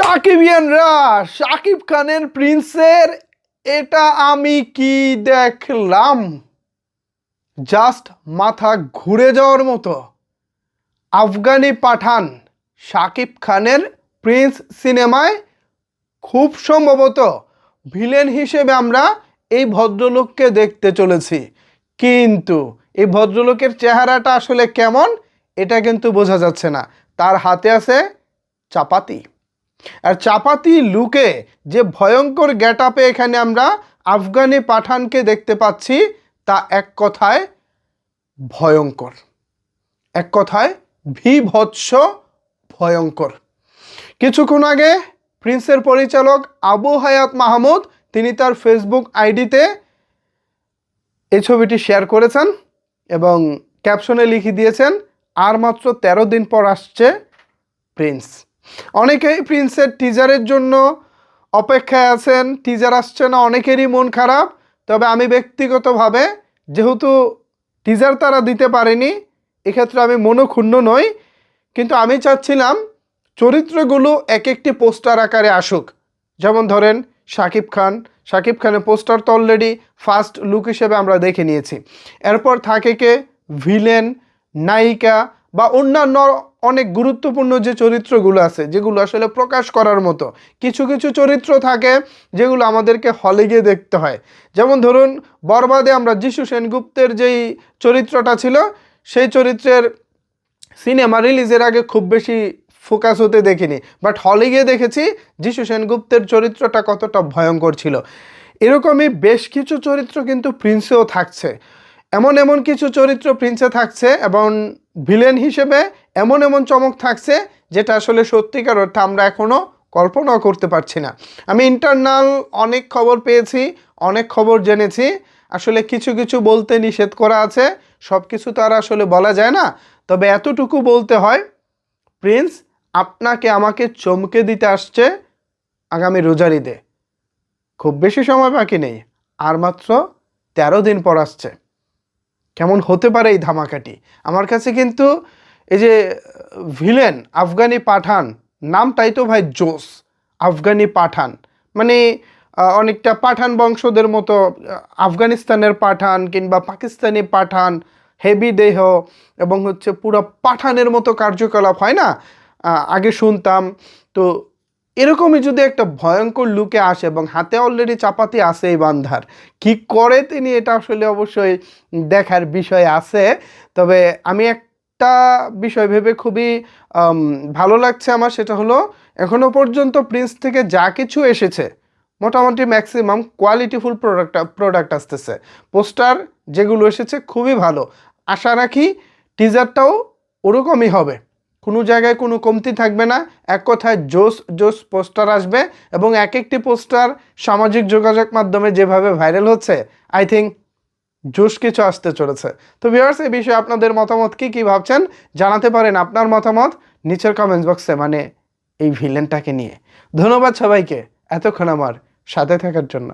সাকিবিয়ানরা শাকিব খানের প্রিন্সের এটা আমি কি দেখলাম, জাস্ট মাথা ঘুরে যাওয়ার মতো। আফগানি পাঠান শাকিব খানের প্রিন্স সিনেমায় খুব সম্ভবত ভিলেন হিসেবে আমরা এই ভদ্রলোককে দেখতে চলেছি, কিন্তু এই ভদ্রলোকের চেহারাটা আসলে কেমন এটা কিন্তু বোঝা যাচ্ছে না। তার হাতে আছে চাপাতি, আর চাপাতি লুকে যে ভয়ঙ্কর গেট আপে এখানে আমরা আফগানি পাঠানকে দেখতে পাচ্ছি, তা এক কথায় ভয়ঙ্কর, এক কথায় বিভৎস ভয়ঙ্কর। কিছুক্ষণ আগে প্রিন্সের পরিচালক আবু হায়াত মাহমুদ তিনি তার ফেসবুক আইডিতে এই ছবিটি শেয়ার করেছেন এবং ক্যাপশনে লিখে দিয়েছেন, আর মাত্র 13 দিন পর আসছে প্রিন্স। অনেকেই প্রিন্সের টিজারের জন্য অপেক্ষায় আছেন, টিজার আসছে না, অনেকেরই মন খারাপ। তবে আমি ব্যক্তিগতভাবে, যেহেতু টিজার তারা দিতে পারেনি, এক্ষেত্রে আমি মনক্ষুণ্ণ নই, কিন্তু আমি চাচ্ছিলাম চরিত্রগুলো এক একটি পোস্টার আকারে আসুক। যেমন ধরেন শাকিব খানের পোস্টার তো অলরেডি ফার্স্ট লুক হিসেবে আমরা দেখে নিয়েছি। এরপর থাকে কে ভিলেন, নায়িকা বা অন্যান্য অনেক গুরুত্বপূর্ণ যে চরিত্রগুলো আছে, যেগুলো আসলে প্রকাশ করার মতো। কিছু কিছু চরিত্র থাকে যেগুলো আমাদেরকে হলে গিয়ে দেখতে হয়। যেমন ধরুন বরবাদে আমরা যিশু সেনগুপ্তের যেই চরিত্রটা ছিল, সেই চরিত্রের সিনেমা রিলিজের আগে খুব বেশি ফোকাস হতে দেখিনি, বাট হলে গিয়ে দেখেছি যিশু সেনগুপ্তের চরিত্রটা কতটা ভয়ঙ্কর ছিল। এরকমই বেশ কিছু চরিত্র কিন্তু প্রিন্সেও থাকছে। এমন কিছু চরিত্র প্রিন্সে থাকছে এবং ভিলেন হিসেবে এমন চমক থাকছে যেটা আসলে সত্যিকার অর্থে আমরা এখনও কল্পনাও করতে পারছি না। আমি ইন্টারনাল অনেক খবর পেয়েছি, অনেক খবর জেনেছি। আসলে কিছু কিছু বলতে নিষেধ করা আছে, সব কিছু তো আর আসলে বলা যায় না। তবে এতটুকু বলতে হয়, প্রিন্স আপনাকে আমাকে চমকে দিতে আসছে আগামী রোজার ঈদে। খুব বেশি সময় বাকি নেই, আর মাত্র 13 দিন পর আসছে। কেমন হতে পারে এই ধামাকাটি? আমার কাছে কিন্তু এই যে ভিলেন আফগানি পাঠান, নামটাই তো ভাই জোস। আফগানি পাঠান মানে অনেকটা পাঠান বংশদের মতো, আফগানিস্তানের পাঠান কিংবা পাকিস্তানি পাঠান, হেভি দেহ এবং হচ্ছে পুরো পাঠানের মতো কার্যকলাপ হয় না, আগে শুনতাম। তো এরকমই যদি একটা ভয়ঙ্কর লুকে আসে এবং হাতে অলরেডি চাপাতি আছে এই বান্ধার, কি করে তিনি, এটা আসলে অবশ্যই দেখার বিষয় আছে। তবে আমি একটা বিষয় ভেবে খুবই ভালো লাগছে আমার, সেটা হলো এখনো পর্যন্ত প্রিন্স থেকে যা কিছু এসেছে মোটামুটি ম্যাক্সিমাম কোয়ালিটিফুল প্রোডাক্ট আসতেছে। পোস্টার যেগুলো এসেছে খুবই ভালো, আশা রাখি টিজারটাও ওরকমই হবে, কোনো জায়গায় কোনো কমতি থাকবে না। এক কথায় জোস পোস্টার আসবে এবং এক একটি পোস্টার সামাজিক যোগাযোগ মাধ্যমে যেভাবে ভাইরাল হচ্ছে, আই থিঙ্ক জোস কিছু আসতে চলেছে। তো ভিউয়ার্স, এই বিষয়ে আপনাদের মতামত কি ভাবছেন জানাতে পারেন আপনার মতামত নিচের কমেন্টস বক্সে, মানে এই ভিলেনটাকে নিয়ে। ধন্যবাদ সবাইকে এতক্ষণ আমার সাথে থাকার জন্য।